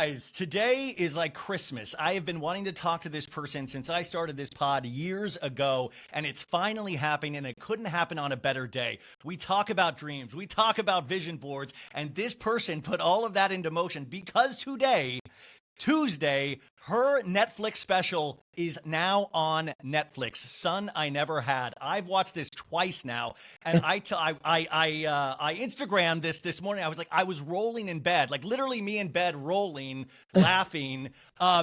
guys, today is like Christmas. I have been wanting to talk to this person since I started this pod years ago, and it's finally happening, and it couldn't happen on a better day. We talk about dreams, we talk about vision boards, and this person put all of that into motion because today, Tuesday, her Netflix special is now on Netflix. Son I Never Had. I've watched this twice now, and I Instagrammed this morning. I was rolling in bed, like literally me in bed rolling, laughing,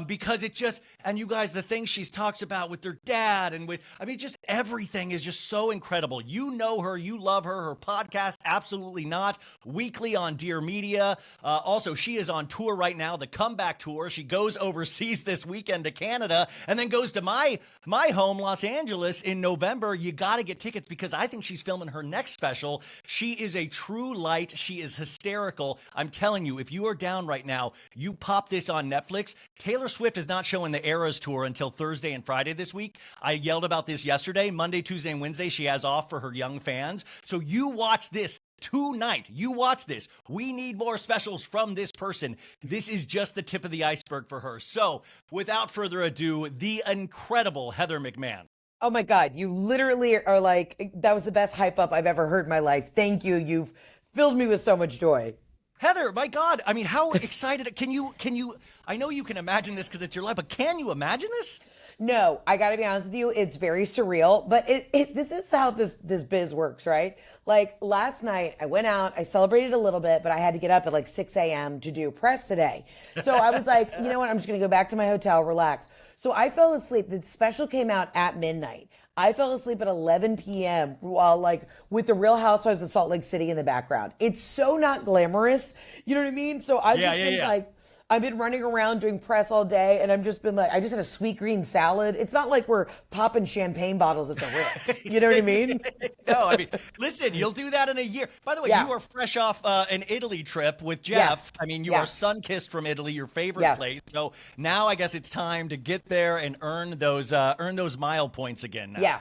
because it just, and you guys, the things she talks about with their dad and with, I mean, just everything is just so incredible. You know her, you love her. Her podcast, absolutely not. Weekly on Dear Media. Also, she is on tour right now, the comeback tour. She goes overseas this weekend to Canada and then goes to my home, Los Angeles, in November. You got to get tickets because I think she's filming her next special. She is a true light. She is hysterical. I'm telling you, if you are down right now, you pop this on Netflix. Taylor Swift is not showing the Eras Tour until Thursday and Friday this week. I yelled about this yesterday. Monday, Tuesday, and Wednesday, she has off for her young fans. So you watch this tonight. You watch this. We need more specials from this person. This is just the tip of the iceberg for her. So without further ado, the incredible Heather McMahan. Oh my God, you literally are like, that was the best hype up I've ever heard in my life. Thank you. You've filled me with so much joy. Heather, my God. I mean, how excited can you, I know you can imagine this because it's your life, but can you imagine this? No, I got to be honest with you. It's very surreal, but this is how this biz works, right? Like last night I went out, I celebrated a little bit, but I had to get up at like 6 a.m. to do press today. So I was like, you know what? I'm just going to go back to my hotel, relax. So I fell asleep. The special came out at midnight. I fell asleep at 11 p.m. while like with the Real Housewives of Salt Lake City in the background. It's so not glamorous. You know what I mean? So I've just been like, I've been running around doing press all day, and I've just been like, I just had a sweet green salad. It's not like we're popping champagne bottles at the Ritz. You know what I mean? No, I mean, listen, you'll do that in a year. By the way, you are fresh off an Italy trip with Jeff. I mean, you are sun-kissed from Italy, your favorite place. So now I guess it's time to get there and earn those mile points again now.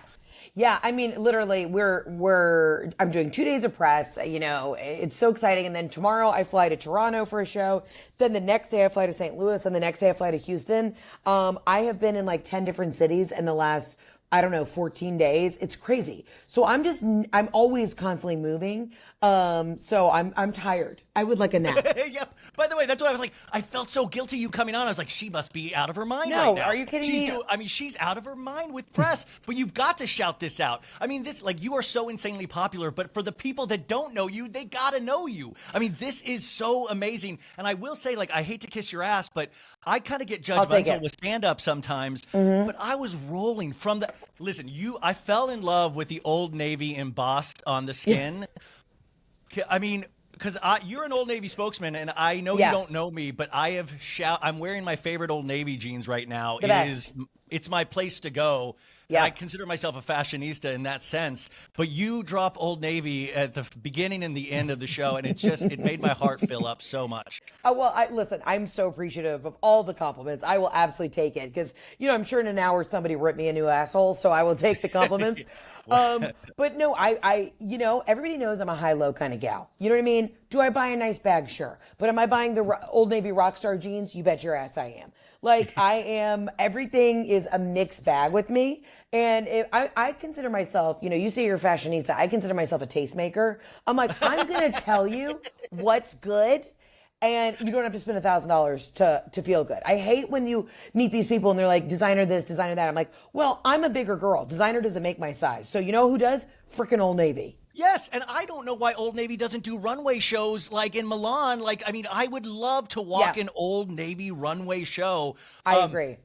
Yeah, I mean, literally, I'm doing 2 days of press. You know, it's so exciting. And then tomorrow I fly to Toronto for a show. Then the next day I fly to St. Louis, and the next day I fly to Houston. I have been in like 10 different cities in the last, I don't know, 14 days. It's crazy. So I'm always constantly moving. So I'm tired. I would like a nap. Yeah. By the way, that's what I was like. I felt so guilty you coming on. I was like, she must be out of her mind right now. No, are you kidding me? I mean, she's out of her mind with press, but you've got to shout this out. I mean, you are so insanely popular, but for the people that don't know you, they got to know you. I mean, this is so amazing. And I will say, like, I hate to kiss your ass, but I kind of get judgmental with stand-up sometimes, but I was rolling from listen, I fell in love with the Old Navy embossed on the skin. I mean, because you're an Old Navy spokesman, and I know you don't know me, but I'm wearing my favorite Old Navy jeans right now. It's my place to go. Yeah. I consider myself a fashionista in that sense, but you drop Old Navy at the beginning and the end of the show, and it made my heart fill up so much. Oh, well, listen, I'm so appreciative of all the compliments. I will absolutely take it because, you know, I'm sure in an hour somebody ripped me a new asshole, so I will take the compliments. But no, you know, everybody knows I'm a high-low kind of gal. You know what I mean? Do I buy a nice bag? Sure. But am I buying the Old Navy Rockstar jeans? You bet your ass I am. Like everything is a mixed bag with me. And I consider myself, you know, you say you're a fashionista. I consider myself a tastemaker. I'm like, I'm going to tell you what's good. And you don't have to spend $1,000 to feel good. I hate when you meet these people and they're like, designer this, designer that. I'm like, well, I'm a bigger girl. Designer doesn't make my size. So you know who does? Frickin' Old Navy. Yes, and I don't know why Old Navy doesn't do runway shows like in Milan. Like, I mean, I would love to walk an Old Navy runway show. I agree.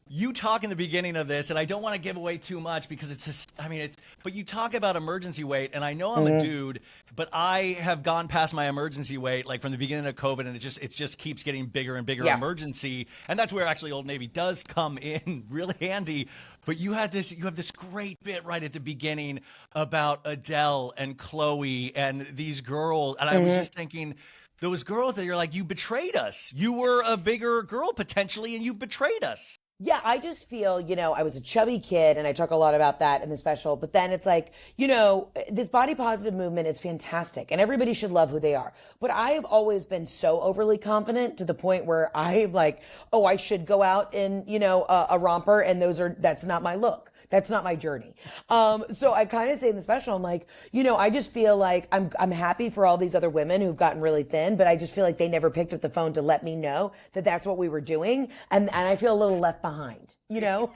You talk in the beginning of this, and I don't want to give away too much because but you talk about emergency weight, and I know I'm a dude, but I have gone past my emergency weight, like from the beginning of COVID, and it just keeps getting bigger and bigger emergency. And that's where actually Old Navy does come in really handy. But you have this great bit right at the beginning about Adele and Chloe and these girls. And I was just thinking, those girls that you're like, you betrayed us. You were a bigger girl potentially, and you betrayed us. Yeah, I just feel, I was a chubby kid and I talk a lot about that in the special, but then it's like, this body positive movement is fantastic and everybody should love who they are. But I have always been so overly confident to the point where I'm like, oh, I should go out in, a romper and that's not my look. That's not my journey. So I kind of say in the special, I'm like, I just feel like I'm happy for all these other women who've gotten really thin, but I just feel like they never picked up the phone to let me know that that's what we were doing. And I feel a little left behind, Yeah,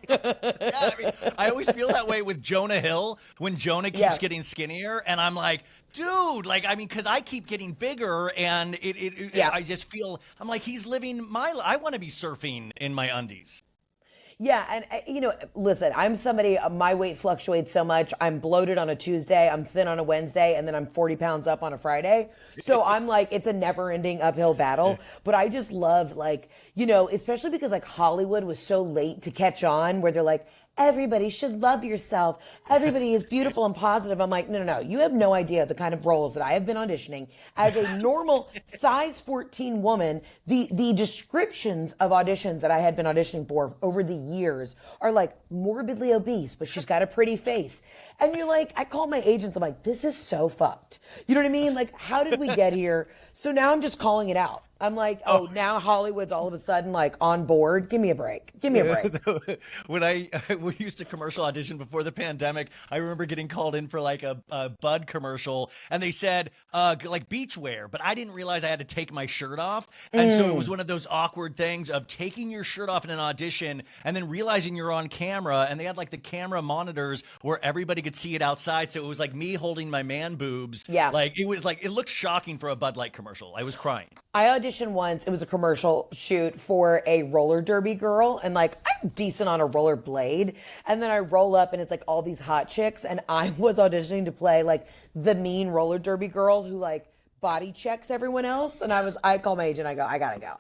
I always feel that way with Jonah Hill when Jonah keeps getting skinnier. And I'm like, dude, because I keep getting bigger and I just feel, I'm like, he's living I want to be surfing in my undies. Yeah, and listen, I'm somebody, my weight fluctuates so much. I'm bloated on a Tuesday, I'm thin on a Wednesday, and then I'm 40 pounds up on a Friday. So I'm like, it's a never-ending uphill battle. But I just love, especially because Hollywood was so late to catch on, where they're like, everybody should love yourself. Everybody is beautiful and positive. I'm like, no. You have no idea the kind of roles that I have been auditioning as a normal size 14 woman. The descriptions of auditions that I had been auditioning for over the years are like morbidly obese, but she's got a pretty face. And you're like, I call my agents. I'm like, this is so fucked. You know what I mean? Like, how did we get here? So now I'm just calling it out. I'm like, now Hollywood's all of a sudden on board. Give me a break. When we used to commercial audition before the pandemic, I remember getting called in for a Bud commercial, and they said beachwear, but I didn't realize I had to take my shirt off, and so it was one of those awkward things of taking your shirt off in an audition and then realizing you're on camera, and they had the camera monitors where everybody could see it outside, so it was like me holding my man boobs. Yeah, it looked shocking for a Bud Light commercial. I was crying. I auditioned once. It was a commercial shoot for a roller derby girl, and I'm decent on a roller blade. And then I roll up, and it's all these hot chicks, and I was auditioning to play the mean roller derby girl who body checks everyone else. And I call my agent. I go, I gotta go.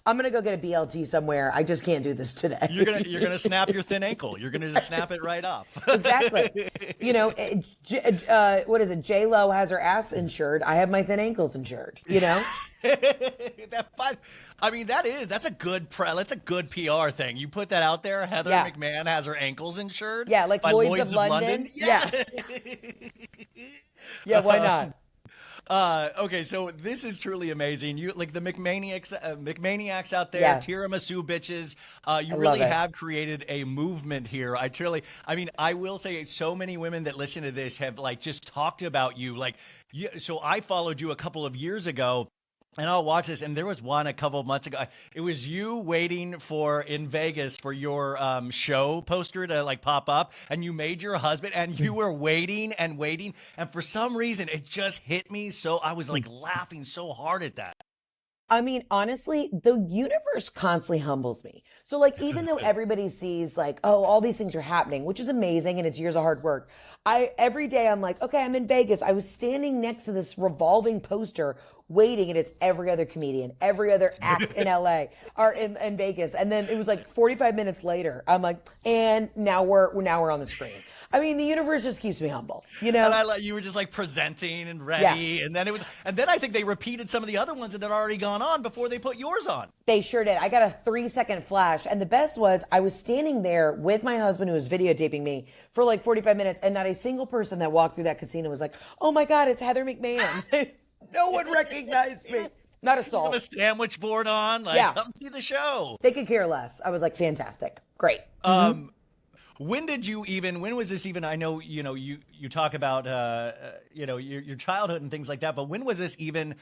I'm gonna go get a BLT somewhere. I just can't do this today. You're gonna snap your thin ankle. You're gonna just snap it right off. Exactly. What is it? J-Lo has her ass insured. I have my thin ankles insured. That's a good PR thing. You put that out there. Heather McMahan has her ankles insured. Yeah, like by Lloyd's of London. Yeah. Yeah, why not? Okay, so this is truly amazing. You the McManiacs out there, tiramisu bitches. You really have created a movement here. I will say so many women that listen to this have just talked about you. So I followed you a couple of years ago. And I'll watch this, and there was one a couple of months ago. It was you waiting in Vegas for your show poster to pop up, and you made your husband, and you were waiting, and for some reason it just hit me. So I was laughing so hard at that. I mean, honestly, the universe constantly humbles me. So even though everybody sees all these things are happening, which is amazing, and it's years of hard work, every day I'm like, okay, I'm in Vegas. I was standing next to this revolving poster waiting, and it's every other comedian, every other act in LA or in Vegas. And then it was 45 minutes later, I'm like, and now we're on the screen. I mean, the universe just keeps me humble, And you were just presenting and ready, and then I think they repeated some of the other ones that had already gone on before they put yours on. They sure did. I got a 3-second flash, and the best was I was standing there with my husband who was videotaping me for 45 minutes, and not a single person that walked through that casino was like, "Oh my God, it's Heather McMahan." No one recognized me. Not a soul. You have a sandwich board on. Come see the show. They could care less. I was fantastic. Great. When was this even? I know, you talk about, your childhood and things like that, but when was this even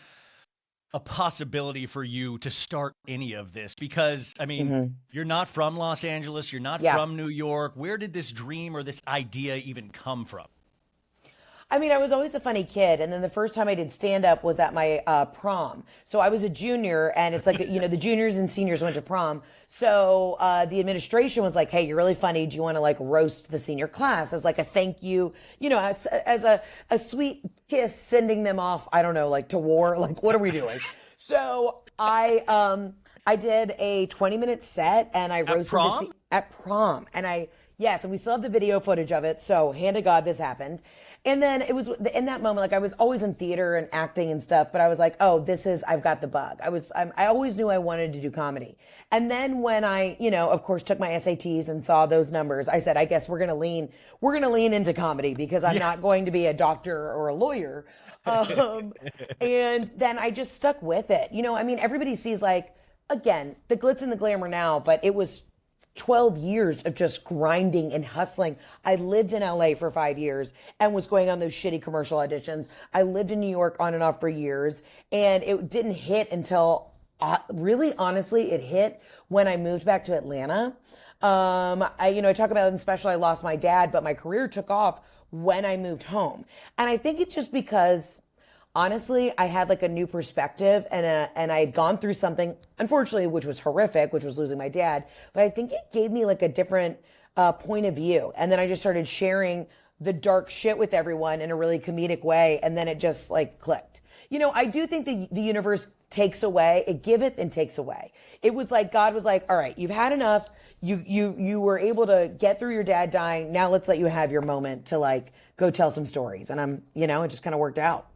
a possibility for you to start any of this? Because, you're not from Los Angeles. You're not from New York. Where did this dream or this idea even come from? I was always a funny kid. And then the first time I did stand-up was at my prom. So I was a junior, and it's the juniors and seniors went to prom. So the administration was like, hey, you're really funny. Do you want to roast the senior class as a thank you, as a sweet kiss, sending them off, I don't know, to war? What are we doing? So I did a 20-minute set, and I roasted prom? At prom. And Yes, and we still have the video footage of it. So, hand to God, this happened. And then it was in that moment, like I was always in theater and acting and stuff, but I was like, oh, I've got the bug. I always knew I wanted to do comedy. And then when I, of course, took my SATs and saw those numbers, I said, I guess we're going to lean into comedy because I'm not going to be a doctor or a lawyer. And then I just stuck with it. Everybody sees like, again, the glitz and the glamour now, but it was 12 years of just grinding and hustling. I lived in LA for 5 years and was going on those shitty commercial auditions. I lived in New York on and off for years, and it didn't hit until really honestly, it hit when I moved back to Atlanta. I talk about in special, I lost my dad, but my career took off when I moved home. And I think it's just because honestly, I had like a new perspective and I had gone through something, unfortunately, which was horrific, which was losing my dad. But I think it gave me like a different point of view. And then I just started sharing the dark shit with everyone in a really comedic way. And then it just like clicked. I do think the universe takes away, it giveth and takes away. It was like, God was like, all right, you've had enough. You were able to get through your dad dying. Now let's let you have your moment to like go tell some stories. And it just kind of worked out.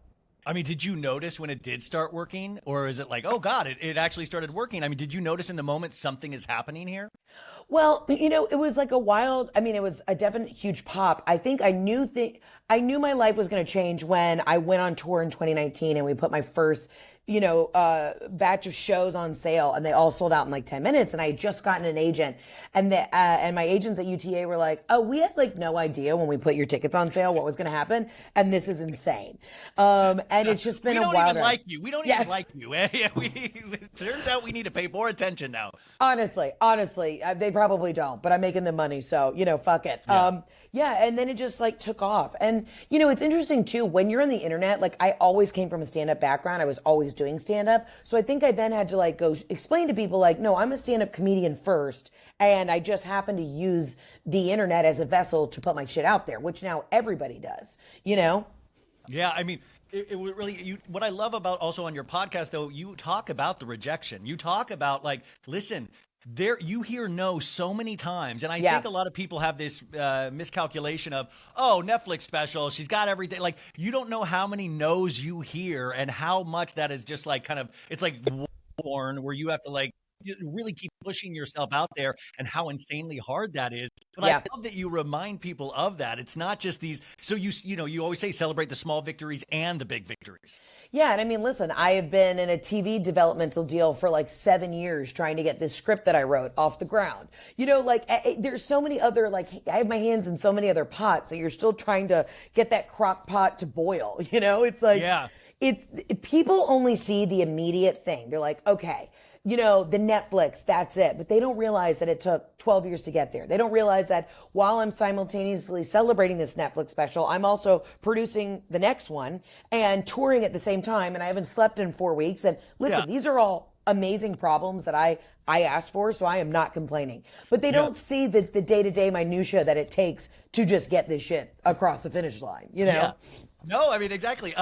I mean, did you notice when it did start working, or is it like, oh God, it actually started working? I mean, did you notice in the moment something is happening here? Well, it was like it was a definite huge pop. I think I knew my life was going to change when I went on tour in 2019 and we put my first, batch of shows on sale, and they all sold out in like 10 minutes. And I had just gotten an agent, and my agents at UTA were like, oh, we had like no idea when we put your tickets on sale what was going to happen. And this is insane. And it's just been a wild ride. We don't even like you. It turns out we need to pay more attention now. Honestly, they probably don't, but I'm making them money. So, fuck it. Yeah. And then it just like took off. And, it's interesting too, when you're on the internet, like I always came from a stand-up background. I was always doing stand-up. So I think I then had to like go explain to people like, no, I'm a stand-up comedian first. And I just happen to use the internet as a vessel to put my shit out there, which now everybody does, Yeah. I mean, it really, what I love about also on your podcast, though, you talk about the rejection. You talk about like, listen, you hear no so many times. And I think a lot of people have this miscalculation of, oh, Netflix special, she's got everything. Like, you don't know how many no's you hear and how much that is just like kind of, it's like porn where you have to like you really keep pushing yourself out there and how insanely hard that is. But I love that you remind people of that. It's not just these. So you always say celebrate the small victories and the big victories. Yeah. And I mean, listen, I have been in a TV developmental deal for like 7 years trying to get this script that I wrote off the ground. There's so many other, like, I have my hands in so many other pots that you're still trying to get that crock pot to boil. It's like, people only see the immediate thing. They're like, okay, the Netflix, that's it. But they don't realize that it took 12 years to get there. They don't realize that while I'm simultaneously celebrating this Netflix special, I'm also producing the next one and touring at the same time. And I haven't slept in 4 weeks. And listen, these are all amazing problems that I asked for. So I am not complaining. But they don't see the day-to-day minutia that it takes to just get this shit across the finish line, Yeah. No, I mean, exactly.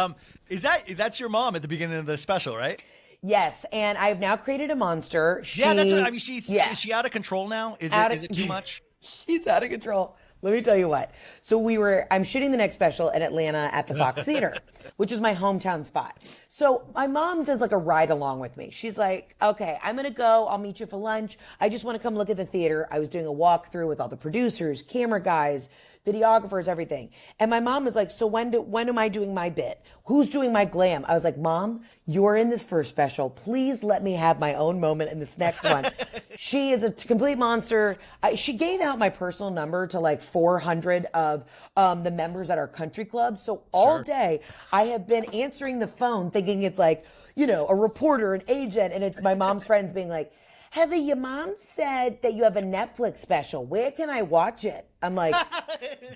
That's your mom at the beginning of the special, right? Yes, and I've now created a monster. That's what I mean. Is she out of control now? Is it too much? She's out of control. Let me tell you what. So I'm shooting the next special in Atlanta at the Fox Theater, which is my hometown spot. So my mom does like a ride along with me. She's like, okay, I'm going to go. I'll meet you for lunch. I just want to come look at the theater. I was doing a walkthrough with all the producers, camera guys, videographers, everything. And my mom was like, so when am I doing my bit? Who's doing my glam? I was like, Mom, you're in this first special. Please let me have my own moment in this next one. She is a complete monster. She gave out my personal number to like 400 of the members at our country club. So all day I have been answering the phone thinking it's like, a reporter, an agent, and it's my mom's friends being like, Heather, your mom said that you have a Netflix special. Where can I watch it? I'm like,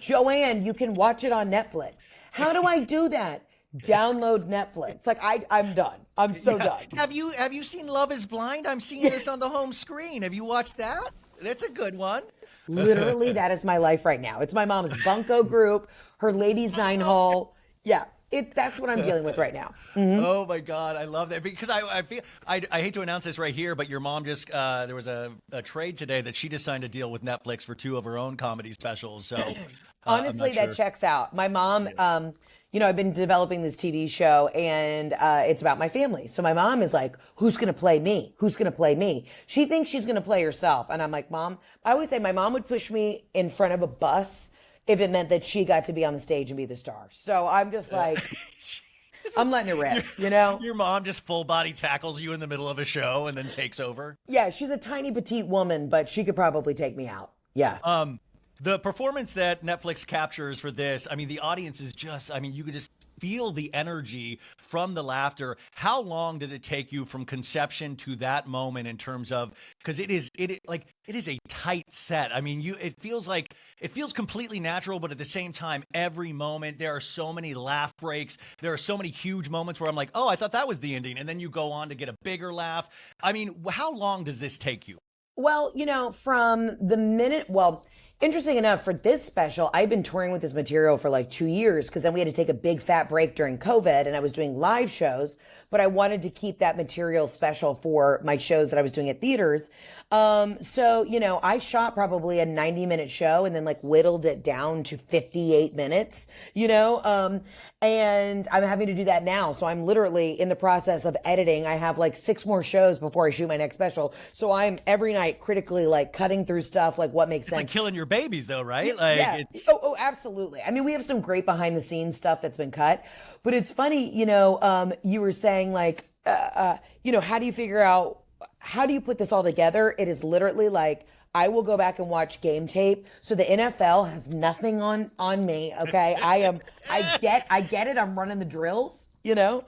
Joanne, you can watch it on Netflix. How do I do that? Download Netflix. Like, I'm done. I'm so done. Have you seen Love is Blind? I'm seeing this on the home screen. Have you watched that? That's a good one. Literally, that is my life right now. It's my mom's bunko group, her ladies' nine hole. Yeah. That's what I'm dealing with right now. Oh my God, I love that because I feel I hate to announce this right here, but your mom just there was a trade today that she just signed a deal with Netflix for 2 of her own comedy specials. So I'm Honestly, not that sure. checks out. My mom, I've been developing this TV show and it's about my family. So my mom is like, who's going to play me? Who's going to play me? She thinks she's going to play herself. And I'm like, Mom, I always say my mom would push me in front of a bus if it meant that she got to be on the stage and be the star. So I'm just like, I'm letting it rip, Your mom just full body tackles you in the middle of a show and then takes over. Yeah, she's a tiny petite woman, but she could probably take me out. Yeah. The performance that Netflix captures for this, I mean, the audience is just, I mean, you could just feel the energy from the laughter. How long does it take you from conception to that moment in terms of, because it is a tight set. I mean, it feels completely natural, but at the same time, every moment there are so many laugh breaks. There are so many huge moments where I'm like, oh, I thought that was the ending. And then you go on to get a bigger laugh. I mean, how long does this take you? Well, from the minute, interesting enough, for this special, I've been touring with this material for like 2 years because then we had to take a big fat break during COVID and I was doing live shows, but I wanted to keep that material special for my shows that I was doing at theaters. So, I shot probably a 90-minute show and then like whittled it down to 58 minutes, and I'm having to do that now. So I'm literally in the process of editing. I have like 6 more shows before I shoot my next special. So I'm every night critically like cutting through stuff, like what makes sense. It's like killing your babies though, right? Yeah. Oh, absolutely. I mean, we have some great behind the scenes stuff that's been cut, but it's funny, you were saying like, how do you figure out, how do you put this all together? It is literally like, I will go back and watch game tape. So the NFL has nothing on me. Okay. I get it. I'm running the drills, but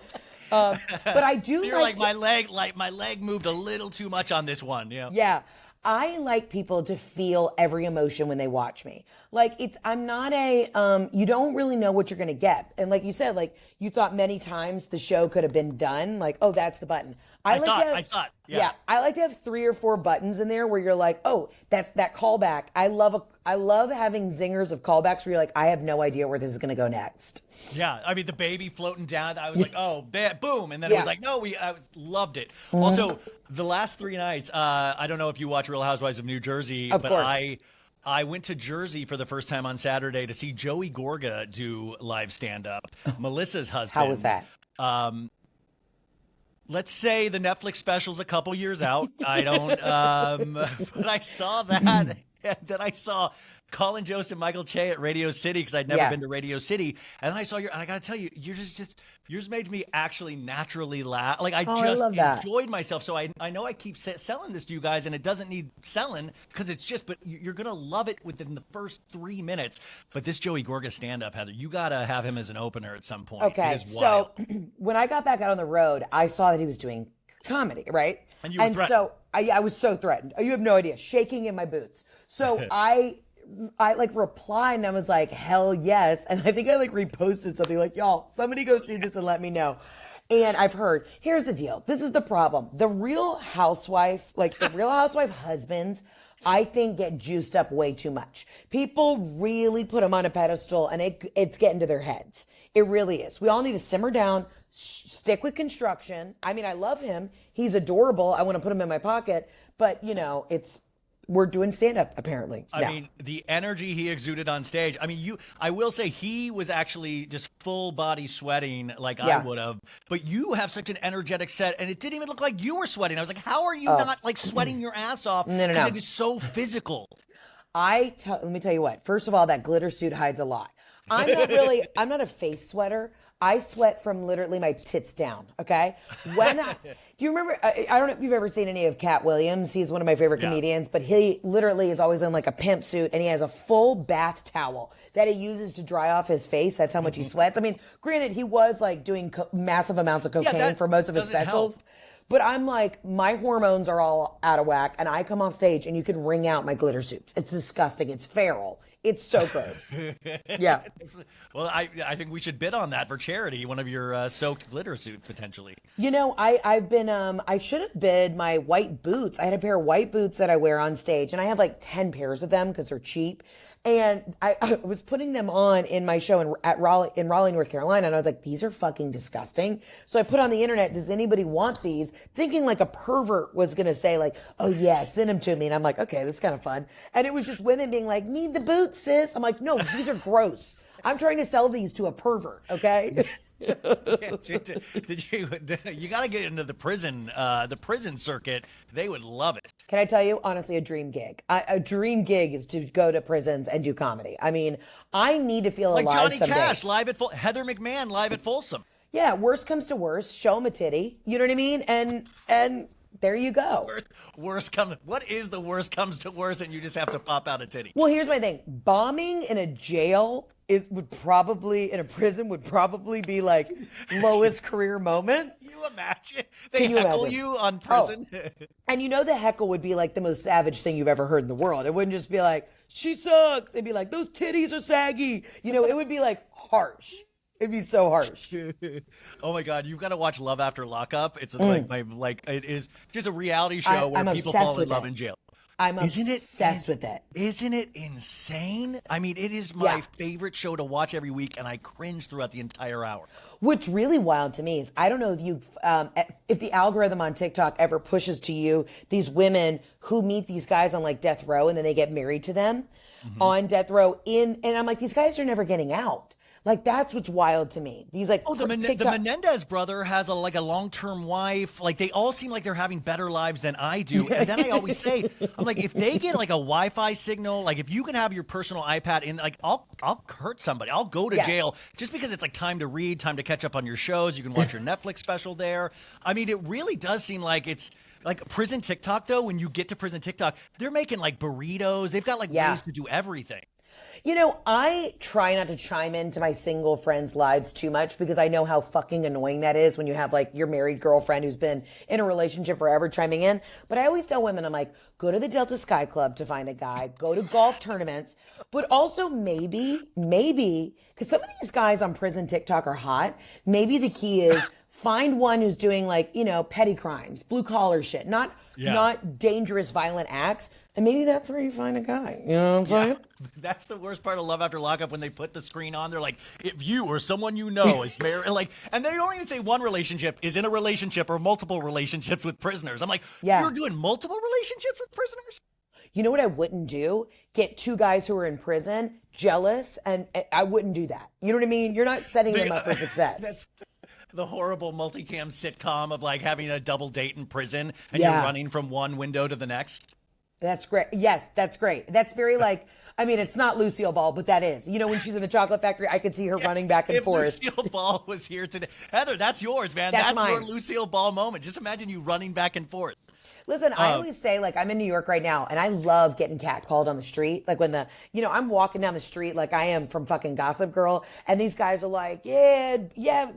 I do so you're like my leg moved a little too much on this one. Yeah. Yeah. I like people to feel every emotion when they watch me. Like I'm not you don't really know what you're going to get. And like you said, like you thought many times the show could have been done. Like, oh, that's the button. I thought. Yeah. I like to have 3 or 4 buttons in there where you're like, oh, that callback. I love having zingers of callbacks where you're like, I have no idea where this is going to go next. Yeah. I mean, the baby floating down, I was like, oh, boom. And then it was like, no, I loved it. Mm-hmm. Also, the last 3 nights, I don't know if you watch Real Housewives of New Jersey, of course. I went to Jersey for the first time on Saturday to see Joey Gorga do live stand-up. Melissa's husband. How was that? Let's say the Netflix special's a couple years out. I don't, but I saw that, and then I saw Colin Jost and Michael Che at Radio City because I'd never been to Radio City, and I saw and I got to tell you, yours made me actually naturally laugh. Like I enjoyed myself. So I know I keep selling this to you guys, and it doesn't need selling because it's just, but you're gonna love it within the first 3 minutes. But this Joey Gorga stand-up, Heather, you gotta have him as an opener at some point. Okay, so when I got back out on the road, I saw that he was doing comedy, right? And you were threatened. So I was so threatened. You have no idea, shaking in my boots. So I like replied and I was like, hell yes. And I think I like reposted something like, y'all, somebody go see this and let me know. And I've heard, here's the deal. This is the problem. The Real Housewife husbands, I think get juiced up way too much. People really put them on a pedestal and it's getting to their heads. It really is. We all need to simmer down, stick with construction. I mean, I love him. He's adorable. I want to put him in my pocket, but we're doing stand-up apparently. I mean, the energy he exuded on stage. I mean, I will say he was actually just full body sweating like I would have, but you have such an energetic set and it didn't even look like you were sweating. I was like, how are you not like sweating your ass off? No. It is so physical. Let me tell you what, first of all, that glitter suit hides a lot. I'm not a face sweater. I sweat from literally my tits down, okay? Do you remember, I don't know if you've ever seen any of Cat Williams. He's one of my favorite comedians, but he literally is always in like a pimp suit and he has a full bath towel that he uses to dry off his face. That's how much he sweats. I mean, granted, he was like doing massive amounts of cocaine for most of his specials. But I'm like, my hormones are all out of whack and I come off stage and you can wring out my glitter suits. It's disgusting. It's feral. It's so gross. Yeah. Well, I think we should bid on that for charity. One of your soaked glitter suits potentially. I've been I should have bid my white boots. I had a pair of white boots that I wear on stage, and I have like 10 pairs of them because they're cheap. And I was putting them on in my show in Raleigh, North Carolina. And I was like, these are fucking disgusting. So I put on the internet, does anybody want these? Thinking like a pervert was going to say like, oh yeah, send them to me. And I'm like, okay, this is kind of fun. And it was just women being like, need the boots, sis. I'm like, no, these are gross. I'm trying to sell these to a pervert. Okay. Did you got to get into the prison circuit. They would love it. Can I tell you, honestly, a dream gig. A dream gig is to go to prisons and do comedy. I mean, I need to feel like alive Johnny some Cash days. live at Heather McMahan live at Folsom. Yeah, worst comes to worst, show them a titty. You know what I mean? And there you go. What is the worst comes to worst and you just have to pop out a titty? Well, here's my thing. Bombing in a jail in a prison would probably be like lowest career moment. Can you imagine? They heckle you on prison. Oh. And you know the heckle would be like the most savage thing you've ever heard in the world. It wouldn't just be like, she sucks. It'd be like, those titties are saggy. You know, it would be like harsh. It'd be so harsh. Oh my God, you've got to watch Love After Lockup. It's it is just a reality show where people fall in love in jail. I'm obsessed with it. Isn't it insane? I mean, it is my favorite show to watch every week, and I cringe throughout the entire hour. What's really wild to me is I don't know if the algorithm on TikTok ever pushes to you these women who meet these guys on like death row and then they get married to them on death row and I'm like, these guys are never getting out. Like, that's what's wild to me. These like the Menendez brother has a long-term wife. Like, they all seem like they're having better lives than I do. And then I always say, I'm like, if they get like a Wi-Fi signal, like if you can have your personal iPad in, like I'll hurt somebody. I'll go to jail just because it's like time to read, time to catch up on your shows. You can watch your Netflix special there. I mean, it really does seem like it's like prison TikTok though. When you get to prison TikTok, they're making like burritos. They've got like ways to do everything. You know, I try not to chime into my single friends' lives too much because I know how fucking annoying that is when you have like your married girlfriend who's been in a relationship forever chiming in. But I always tell women, I'm like, go to the Delta Sky Club to find a guy, go to golf tournaments, but also maybe, because some of these guys on prison TikTok are hot. Maybe the key is find one who's doing like, you know, petty crimes, blue collar shit, not dangerous, violent acts. And maybe that's where you find a guy. You know what I'm saying? That's the worst part of Love After Lockup when they put the screen on. They're like, if you or someone you know is married, and they don't even say one relationship is in a relationship or multiple relationships with prisoners. I'm like, you're doing multiple relationships with prisoners? You know what I wouldn't do? Get two guys who are in prison jealous, and I wouldn't do that. You know what I mean? You're not setting them up for success. That's the horrible multicam sitcom of like having a double date in prison and you're running from one window to the next. That's great. Yes, that's great. That's very like, I mean, it's not Lucille Ball, but that is. You know, when she's in the chocolate factory, I could see her running back and forth. If Lucille Ball was here today. Heather, that's yours, man. That's your Lucille Ball moment. Just imagine you running back and forth. Listen, I always say, like, I'm in New York right now, and I love getting catcalled on the street. Like, when I'm walking down the street like I am from fucking Gossip Girl, and these guys are like, yeah,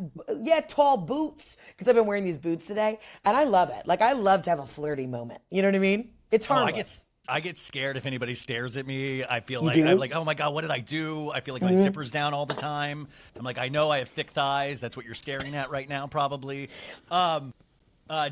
tall boots, because I've been wearing these boots today, and I love it. Like, I love to have a flirty moment. You know what I mean? It's harmless. I get scared if anybody stares at me. I feel like I'm like, oh my God, what did I do? I feel like my zipper's down all the time. I'm like, I know I have thick thighs. That's what you're staring at right now, probably.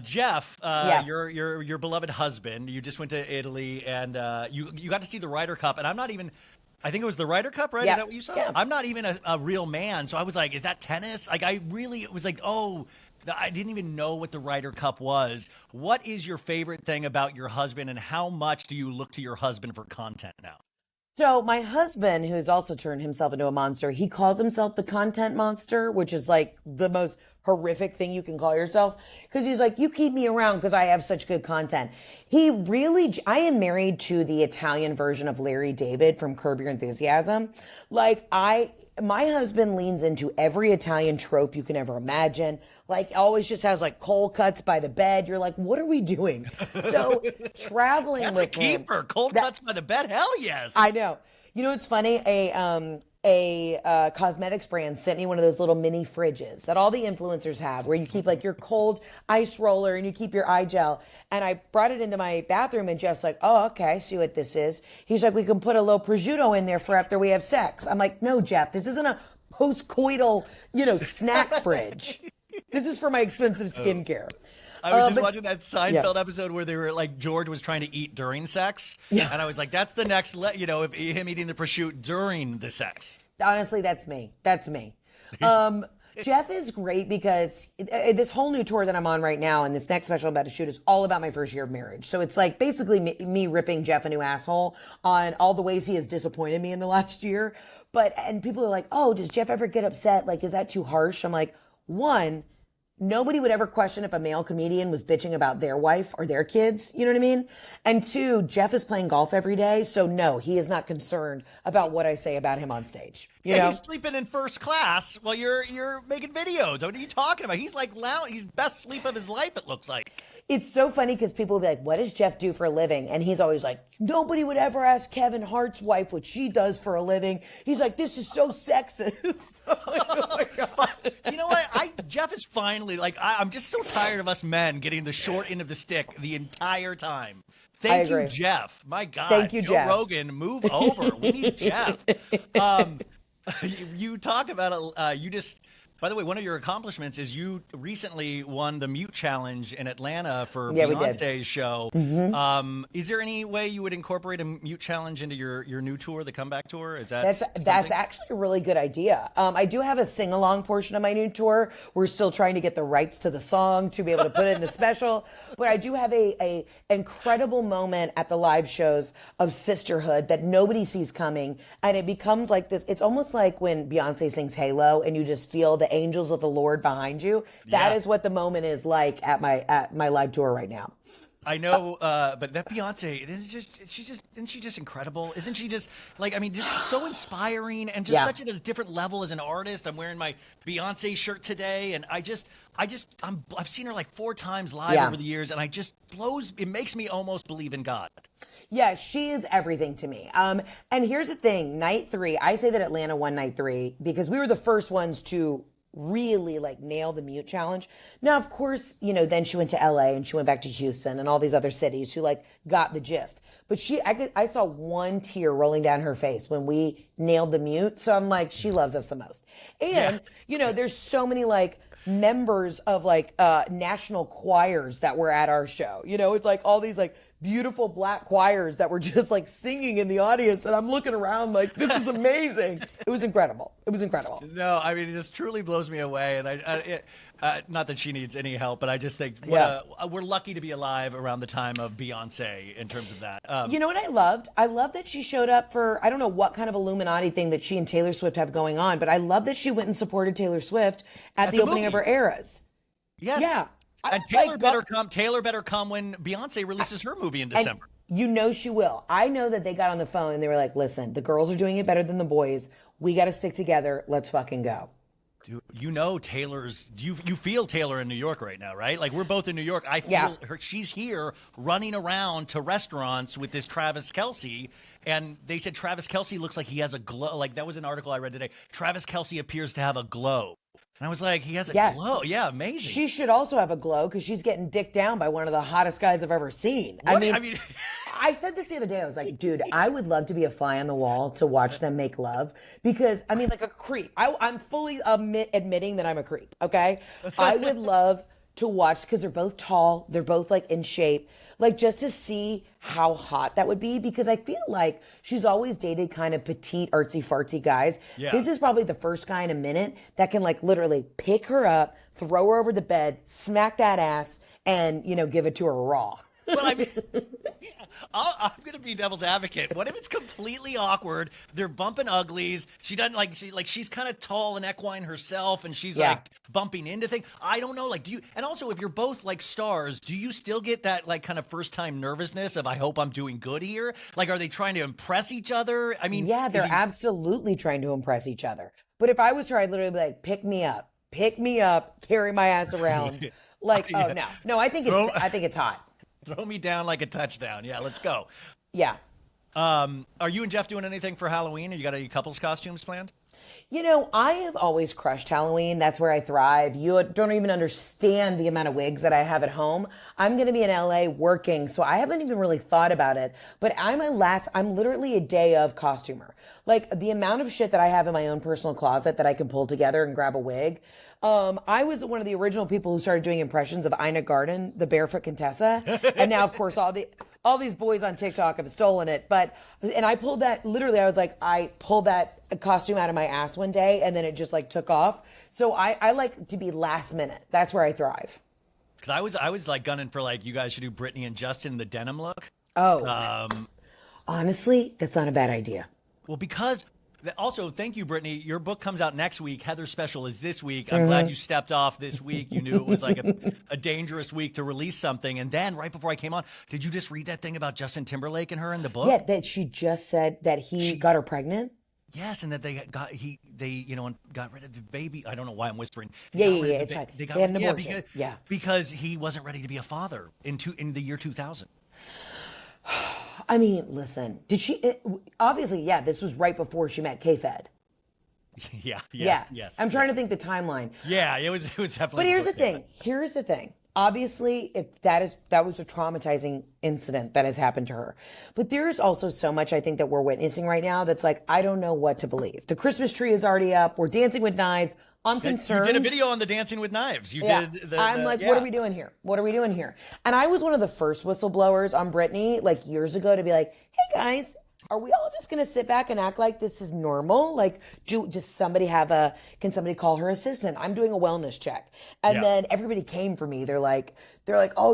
Jeff, your beloved husband, you just went to Italy and you got to see the Ryder Cup, and I think it was the Ryder Cup, right? Yeah. Is that what you saw? Yeah. I'm not even a real man, so I was like, is that tennis? Like, it was like, oh, I didn't even know what the Ryder Cup was. What is your favorite thing about your husband, and how much do you look to your husband for content now? So my husband, who's also turned himself into a monster, he calls himself the content monster, which is like the most horrific thing you can call yourself. Because he's like, you keep me around because I have such good content. I am married to the Italian version of Larry David from Curb Your Enthusiasm. Like, my husband leans into every Italian trope you can ever imagine. Like, always just has like cold cuts by the bed. You're like, what are we doing? So traveling That's with a keeper. Cold cuts by the bed. Hell yes. I know. You know, it's funny. A cosmetics brand sent me one of those little mini fridges that all the influencers have, where you keep like your cold ice roller and you keep your eye gel. And I brought it into my bathroom, and Jeff's like, oh, okay, I see what this is. He's like, we can put a little prosciutto in there for after we have sex. I'm like, no, Jeff, this isn't a post-coital, snack fridge. This is for my expensive skincare. I was just watching that Seinfeld episode where they were like, George was trying to eat during sex. Yeah. And I was like, that's the next, if him eating the prosciutto during the sex. Honestly, that's me. That's me. Jeff is great because this whole new tour that I'm on right now and this next special I'm about to shoot is all about my first year of marriage. So it's like basically me ripping Jeff a new asshole on all the ways he has disappointed me in the last year. And people are like, oh, does Jeff ever get upset? Like, is that too harsh? I'm like, one, nobody would ever question if a male comedian was bitching about their wife or their kids. You know what I mean? And two, Jeff is playing golf every day. So no, he is not concerned about what I say about him on stage. You know? He's sleeping in first class while you're making videos. What are you talking about? He's like he's best sleep of his life, it looks like. It's so funny because people will be like, what does Jeff do for a living? And he's always like, nobody would ever ask Kevin Hart's wife what she does for a living. He's like, this is so sexist. Like, oh my God. You know what? Jeff is finally like, I'm just so tired of us men getting the short end of the stick the entire time. Thank you, Jeff. My God. Thank you, Joe Jeff. Rogan, move over. We need Jeff. You talk about by the way, one of your accomplishments is you recently won the Mute Challenge in Atlanta for Beyonce's show. Mm-hmm. Is there any way you would incorporate a Mute Challenge into your new tour, the comeback tour? That's actually a really good idea. I do have a sing-along portion of my new tour. We're still trying to get the rights to the song to be able to put it in the special. But I do have a incredible moment at the live shows of sisterhood that nobody sees coming. And it becomes like this. It's almost like when Beyonce sings Halo and you just feel the angels of the Lord behind you. That is what the moment is like at my live tour right now. I know, but that Beyonce, isn't she just incredible? Isn't she just just so inspiring and just such at a different level as an artist? I'm wearing my Beyonce shirt today, and I've seen her like 4 times live over the years, and it makes me almost believe in God. Yeah, she is everything to me. And here's the thing, night 3, I say that Atlanta won night 3 because we were the first ones to really like nail the Mute Challenge. Now, of course, then she went to LA and she went back to Houston and all these other cities who like got the gist. But I saw one tear rolling down her face when we nailed the Mute. So I'm like, she loves us the most. And, there's so many like members of like national choirs that were at our show. It's like all these like beautiful black choirs that were just like singing in the audience. And I'm looking around like, this is amazing. It was incredible. It was incredible. No, I mean, it just truly blows me away. And not that she needs any help, but I just think we're lucky to be alive around the time of Beyonce in terms of that. You know what I loved? I love that she showed up for, I don't know what kind of Illuminati thing that she and Taylor Swift have going on, but I love that she went and supported Taylor Swift at the opening of her Eras. Yes. Yeah. And Taylor better come when Beyonce releases her movie in December. She will. I know that they got on the phone and they were like, listen, the girls are doing it better than the boys. We got to stick together. Let's fucking go. Dude, you feel Taylor in New York right now, right? Like we're both in New York. I feel her. She's here running around to restaurants with this Travis Kelce. And they said Travis Kelce looks like he has a glow. Like that was an article I read today. Travis Kelce appears to have a glow. And I was like, he has a glow. Yeah, amazing. She should also have a glow because she's getting dicked down by one of the hottest guys I've ever seen. I said this the other day. I was like, dude, I would love to be a fly on the wall to watch them make love because, like a creep. I'm fully admitting that I'm a creep, okay? I would love to watch because they're both tall. They're both like in shape. Like just to see how hot that would be because I feel like she's always dated kind of petite, artsy fartsy guys. Yeah. This is probably the first guy in a minute that can like literally pick her up, throw her over the bed, smack that ass, and, give it to her raw. Well, I mean, I'm going to be devil's advocate. What if it's completely awkward? They're bumping uglies. She doesn't she's kind of tall and equine herself and she's like bumping into things. I don't know. Like, and also if you're both like stars, do you still get that like kind of first time nervousness of, I hope I'm doing good here? Like, are they trying to impress each other? I mean, yeah, they're absolutely trying to impress each other. But if I was her, I'd literally be like, pick me up, carry my ass around. Like, no, I think it's hot. Throw me down like a touchdown. Yeah, let's go. Yeah. Are you and Jeff doing anything for Halloween? Or you got any couples costumes planned? I have always crushed Halloween. That's where I thrive. You don't even understand the amount of wigs that I have at home. I'm going to be in LA working, so I haven't even really thought about it. But I'm literally a day of costumer. Like the amount of shit that I have in my own personal closet that I can pull together and grab a wig. I was one of the original people who started doing impressions of Ina Garten, the barefoot Contessa. And now, of course, all these boys on TikTok have stolen it. And I pulled that, literally, I pulled that costume out of my ass one day and then it just like took off. So I like to be last minute. That's where I thrive. Because I was like gunning for like, you guys should do Britney and Justin, the denim look. Oh, honestly, that's not a bad idea. Well, because also, thank you, Britney. Your book comes out next week. Heather's special is this week. I'm glad you stepped off this week. You knew it was like a dangerous week to release something. And then right before I came on, did you just read that thing about Justin Timberlake and her in the book? Yeah, that she just said that he got her pregnant. Yes, and that they got rid of the baby. I don't know why I'm whispering. Yeah, it's fine. They had an abortion. Because he wasn't ready to be a father in the year 2000. I mean, listen, obviously, this was right before she met K-Fed. Yeah. Yes. I'm trying to think the timeline. Yeah, it was definitely. But here's the thing. Obviously, if that was a traumatizing incident that has happened to her. But there is also so much I think that we're witnessing right now that's like, I don't know what to believe. The Christmas tree is already up. We're dancing with knives. I'm concerned. You did a video on the Dancing with Knives. I'm like, what are we doing here? What are we doing here? And I was one of the first whistleblowers on Britney, like years ago, to be like, hey guys, are we all just going to sit back and act like this is normal? Like, can somebody call her assistant? I'm doing a wellness check. And then everybody came for me. They're like, oh,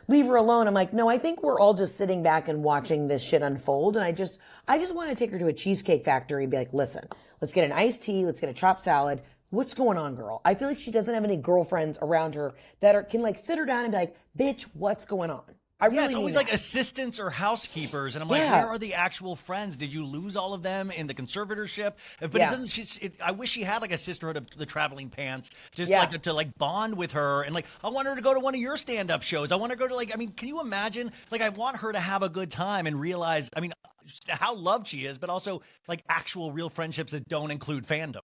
leave her alone. I'm like, no, I think we're all just sitting back and watching this shit unfold. And I just want to take her to a cheesecake factory and be like, listen, let's get an iced tea. Let's get a chopped salad. What's going on, girl? I feel like she doesn't have any girlfriends around her that can like sit her down and be like, bitch, what's going on? It's always like assistants or housekeepers. And I'm like, where are the actual friends? Did you lose all of them in the conservatorship? But it doesn't, I wish she had like a sisterhood of the traveling pants, just like to like bond with her. And like, I want her to go to one of your stand-up shows. I want her to go to can you imagine? Like, I want her to have a good time and realize, how loved she is, but also like actual real friendships that don't include fandom.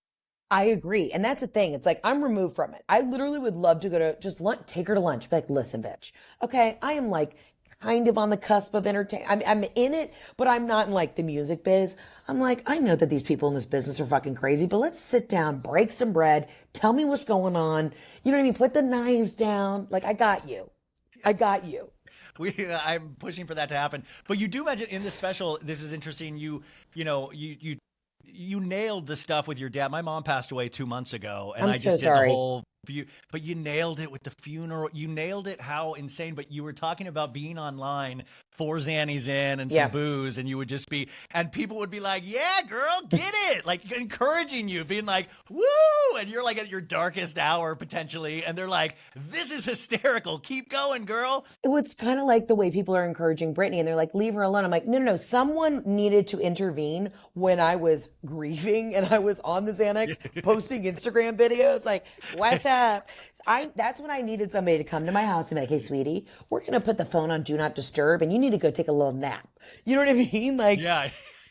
I agree. And that's the thing. It's like, I'm removed from it. I literally would love to go to just take her to lunch. Be like, listen, bitch. Okay. I am like kind of on the cusp of entertainment. I'm in it, but I'm not in like the music biz. I'm like, I know that these people in this business are fucking crazy, but let's sit down, break some bread. Tell me what's going on. You know what I mean? Put the knives down. Like, I got you. I'm pushing for that to happen. But you do mention in the special, this is interesting. You nailed the stuff with your dad. My mom passed away 2 months ago, and I just did the whole but you nailed it with the funeral. You nailed it. How insane. But you were talking about being online, 4 Xannies in and some booze, and you would just be, and people would be like, yeah, girl, get it. Like encouraging you, being like, woo. And you're like at your darkest hour potentially. And they're like, this is hysterical. Keep going, girl. It's kind of like the way people are encouraging Britney and they're like, leave her alone. I'm like, no. Someone needed to intervene when I was grieving and I was on the Xanax posting Instagram videos. Like, what's up? That's when I needed somebody to come to my house and be like, hey, sweetie, we're going to put the phone on Do Not Disturb and you need to go take a little nap. You know what I mean? Like,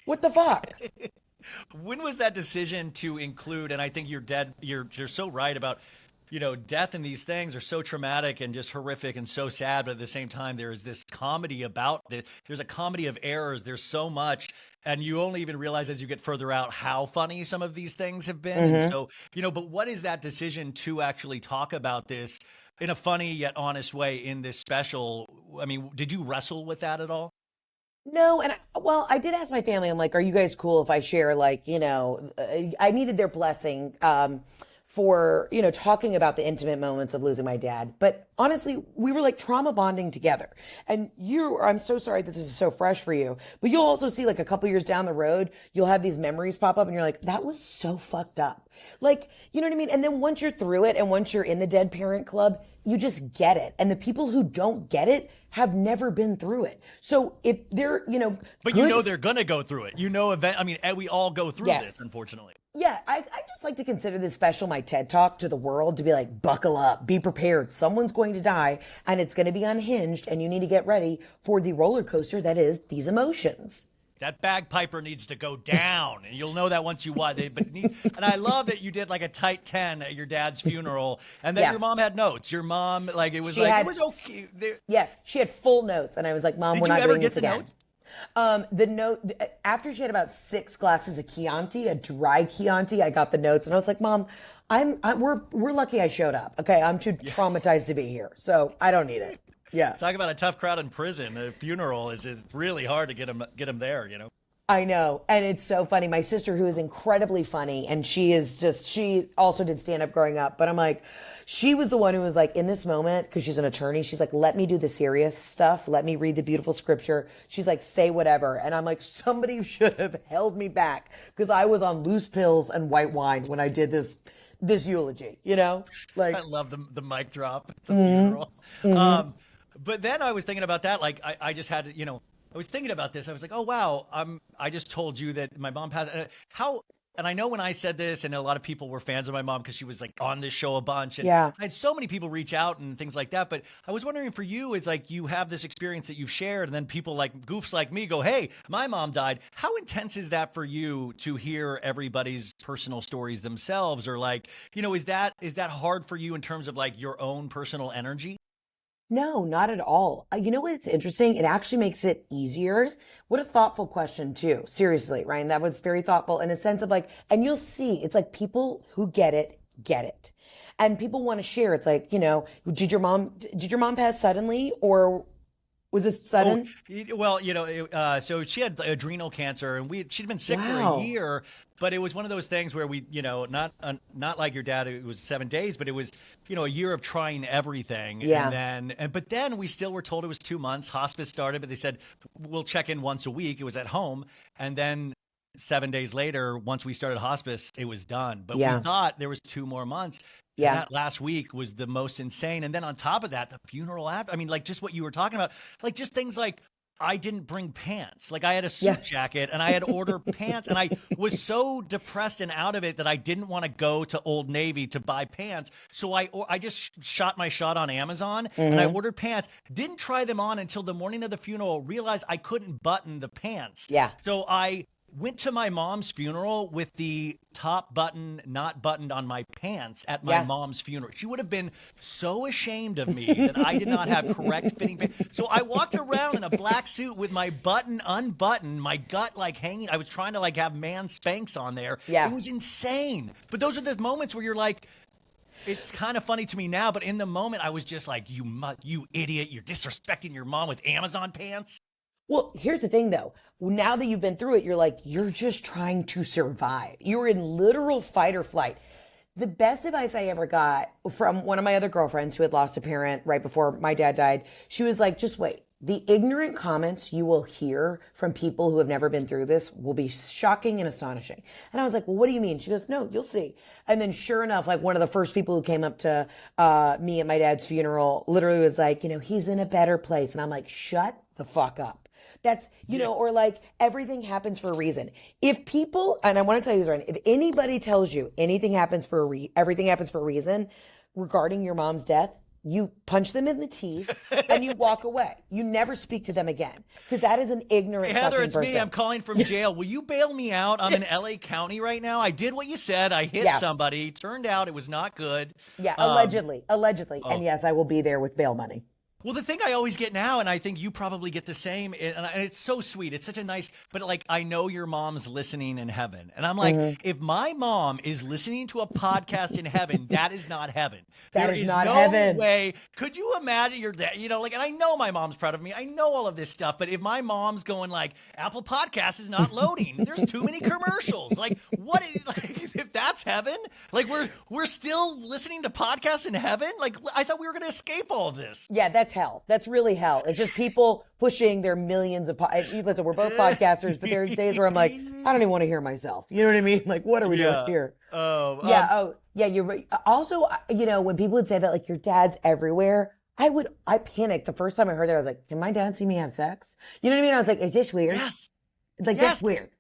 what the fuck? When was that decision to include, and I think you're so right about, death and these things are so traumatic and just horrific and so sad, but at the same time, there is this comedy about this. There's a comedy of errors. There's so much, and you only even realize as you get further out how funny some of these things have been. Mm-hmm. And so, but what is that decision to actually talk about this in a funny yet honest way in this special? I mean, did you wrestle with that at all? No, and I did ask my family. I'm like, are you guys cool if I share, like, I needed their blessing for, talking about the intimate moments of losing my dad. But honestly, we were like trauma bonding together. And I'm so sorry that this is so fresh for you, but you'll also see like a couple years down the road, you'll have these memories pop up and you're like, that was so fucked up. Like, you know what I mean? And then once you're through it and once you're in the Dead Parent Club, you just get it. And the people who don't get it have never been through it. So if they're, but they're going to go through it. We all go through this, unfortunately. Yeah, I just like to consider this special my TED Talk to the world, to be like, buckle up, be prepared. Someone's going to die and it's going to be unhinged and you need to get ready for the roller coaster that is these emotions. that bagpiper needs to go down, and you'll know that once you watch it. And I love that you did like a tight 10 at your dad's funeral, and that your mom had notes. Your mom, like, it was it was okay. Yeah, she had full notes, and I was like, Mom, we're not doing this again. Notes? The note after she had about 6 glasses of Chianti, a dry Chianti, I got the notes, and I was like, Mom, we're lucky I showed up. Okay, I'm too traumatized to be here, so I don't need it. Yeah, talk about a tough crowd in prison. The funeral is really hard to get them there. You know. I know, and it's so funny. My sister, who is incredibly funny, and she also did stand up growing up, but I'm like, she was the one who was like, in this moment, because she's an attorney, she's like, let me do the serious stuff. Let me read the beautiful scripture. She's like, say whatever. And I'm like, somebody should have held me back, because I was on loose pills and white wine when I did this eulogy, you know? Like, I love the mic drop at the funeral. Mm-hmm. But then I was thinking about that. Like, I just had to, you know, I was thinking about this. I was like, oh, wow, I just told you that my mom passed. And I know when I said this, and a lot of people were fans of my mom because she was like on this show a bunch. And I had so many people reach out and things like that. But I was wondering for you, it's like you have this experience that you've shared, and then people like goofs like me go, hey, my mom died. How intense is that for you to hear everybody's personal stories themselves? Or like, you know, is that hard for you in terms of like your own personal energy? No, not at all. You know what? It's interesting. It actually makes it easier. What a thoughtful question too. Seriously, Ryan, that was very thoughtful in a sense of like, and you'll see, it's like people who get it. And people want to share. It's like, you know, did your mom pass suddenly, or was this sudden? Oh, well, you know, so she had adrenal cancer, and she'd been sick for a year, but it was one of those things where we, you know, not like your dad, it was 7 days, but it was, you know, a year of trying everything. Yeah. But then we still were told it was 2 months. Hospice started, but they said, we'll check in once a week. It was at home. And then 7 days later, once we started hospice, it was done. But we thought there was 2 more months. Yeah. And that last week was the most insane. And then on top of that, the funeral after, I mean, like just what you were talking about, like just things like I didn't bring pants. Like I had a suit jacket and I had ordered pants, and I was so depressed and out of it that I didn't want to go to Old Navy to buy pants. So I just shot my shot on Amazon and I ordered pants, didn't try them on until the morning of the funeral, realized I couldn't button the pants. Yeah. So I went to my mom's funeral with the top button not buttoned on my pants at my mom's funeral. She would have been so ashamed of me that I did not have correct fitting pants. So I walked around in a black suit with my button unbuttoned, my gut like hanging. I was trying to like have man Spanx on there. Yeah. It was insane. But those are the moments where you're like, it's kind of funny to me now, but in the moment I was just like, you idiot, you're disrespecting your mom with Amazon pants. Well, here's the thing though. Now that you've been through it, you're like, you're just trying to survive. You're in literal fight or flight. The best advice I ever got from one of my other girlfriends who had lost a parent right before my dad died, she was like, just wait. The ignorant comments you will hear from people who have never been through this will be shocking and astonishing. And I was like, well, what do you mean? She goes, no, you'll see. And then sure enough, like one of the first people who came up to me at my dad's funeral literally was like, you know, he's in a better place. And I'm like, shut the fuck up. That's, you know, or like everything happens for a reason. If people, and I want to tell you this, Ryan, if anybody tells you everything happens for a reason regarding your mom's death, you punch them in the teeth and you walk away. You never speak to them again, because that is an ignorant Heather, fucking it's person. me. I'm calling from jail. Will you bail me out? I'm in LA County right now. I did what you said. I hit somebody. Turned out it was not good. Yeah, allegedly. And yes, I will be there with bail money. Well, the thing I always get now, and I think you probably get the same, and it's so sweet. It's such a nice, but like, I know your mom's listening in heaven. And I'm like, if my mom is listening to a podcast in heaven, that is not heaven. That is not no heaven. way. Could you imagine your dad, you know, like, and I know my mom's proud of me. I know all of this stuff, but if my mom's going like, Apple Podcast is not loading, there's too many commercials. Like, what is, like, if that's heaven, like we're still listening to podcasts in heaven? Like, I thought we were going to escape all of this. Yeah, that's hell. That's really hell. It's just people pushing their millions of listen, we're both podcasters, but there are days where I'm like, I don't even want to hear myself. You know what I mean? Like, what are we doing here? You're right. Also, you know, when people would say that, like, your dad's everywhere, I panicked the first time I heard that. I was like, can my dad see me have sex? You know what I mean? I was like, is this weird? Yes. Like, that's weird.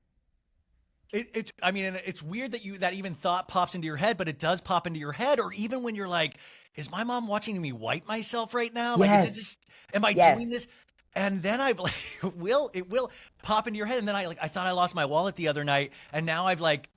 I mean, it's weird that even thought pops into your head, but it does pop into your head. Or even when you're like, is my mom watching me wipe myself right now? Like, is it just, am I doing this? And then I've like, it will pop into your head. And then I thought I lost my wallet the other night. And now I've like,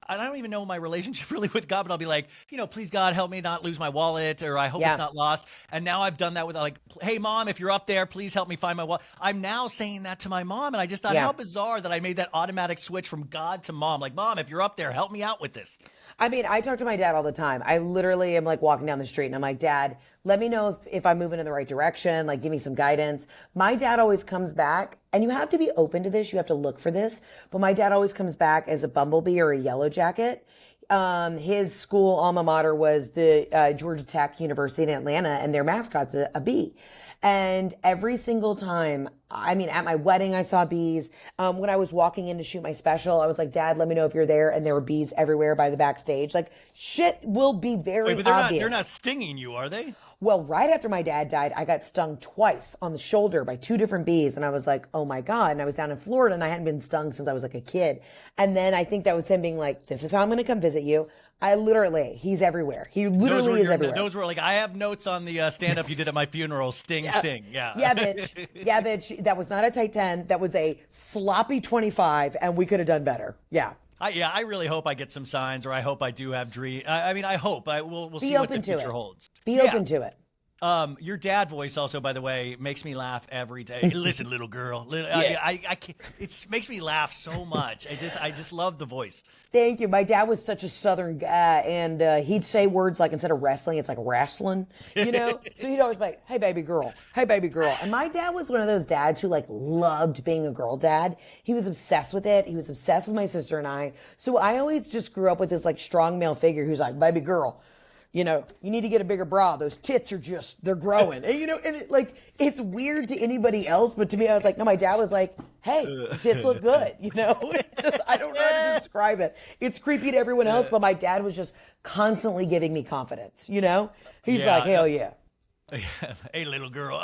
I don't even know my relationship really with God, but I'll be like, please God, help me not lose my wallet, or I hope it's not lost. And now I've done that with like, hey mom, if you're up there, please help me find my wallet. I'm now saying that to my mom. And I just thought how bizarre that I made that automatic switch from God to mom. Like, mom, if you're up there, help me out with this. I mean, I talk to my dad all the time. I literally am like walking down the street and I'm like, Dad, let me know if I'm moving in the right direction. Like, give me some guidance. My dad always comes back, and you have to be open to this. You have to look for this. But my dad always comes back as a bumblebee or a yellow jacket. His school alma mater was the Georgia Tech University in Atlanta, and their mascot's a bee. And every single time, I mean, at my wedding, I saw bees. When I was walking in to shoot my special, I was like, Dad, let me know if you're there. And there were bees everywhere by the backstage. Like, shit will be very obvious. They're not stinging you, are they? Well, right after my dad died, I got stung twice on the shoulder by 2 different bees. And I was like, oh my God. And I was down in Florida and I hadn't been stung since I was like a kid. And then I think that was him being like, this is how I'm going to come visit you. He's everywhere. He literally is everywhere. Those were like, I have notes on the stand-up you did at my funeral. Sting. Yeah. Yeah, bitch. Yeah, bitch. That was not a tight 10. That was a sloppy 25, and we could have done better. Yeah. I really hope I get some signs, or I hope I do have dream. I mean, I hope. We'll see what the future holds. Be open to it. Your dad voice also, by the way, makes me laugh every day. Listen, little girl. I can't, it makes me laugh so much. I just love the voice. Thank you. My dad was such a Southern guy, and he'd say words like, instead of wrestling, it's like wrestling, So he'd always be like, hey, baby girl. Hey, baby girl. And my dad was one of those dads who like loved being a girl dad. He was obsessed with it. He was obsessed with my sister and I. So I always just grew up with this like strong male figure who's like, baby girl. You need to get a bigger bra. Those tits are they're growing. And it's weird to anybody else, but to me, I was like, no, my dad was like, hey, tits look good. I don't know how to describe it. It's creepy to everyone else, but my dad was just constantly giving me confidence, He's like, hell yeah. Hey, little girl.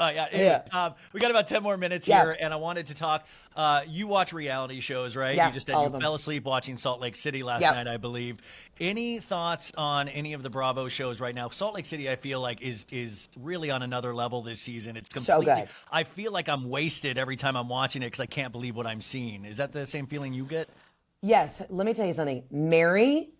We got about 10 more minutes here, and I wanted to talk. You watch reality shows, right? Yeah, you just said you fell asleep watching Salt Lake City last night, I believe. Any thoughts on any of the Bravo shows right now? Salt Lake City, I feel like, is really on another level this season. It's completely. So good. I feel like I'm wasted every time I'm watching it because I can't believe what I'm seeing. Is that the same feeling you get? Yes. Let me tell you something. Mary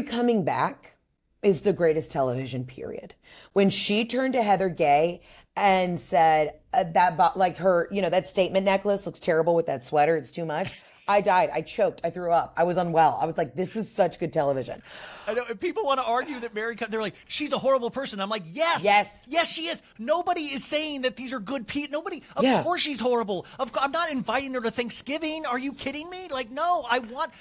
coming back is the greatest television, period. When she turned to Heather Gay and said that statement necklace looks terrible with that sweater, it's too much. I died. I choked. I threw up. I was unwell. I was like, this is such good television. I know. People want to argue that they're like, she's a horrible person. I'm like, yes, she is. Nobody is saying that these are good people. Nobody. Of course she's horrible. I'm not inviting her to Thanksgiving. Are you kidding me? Like, no, I want,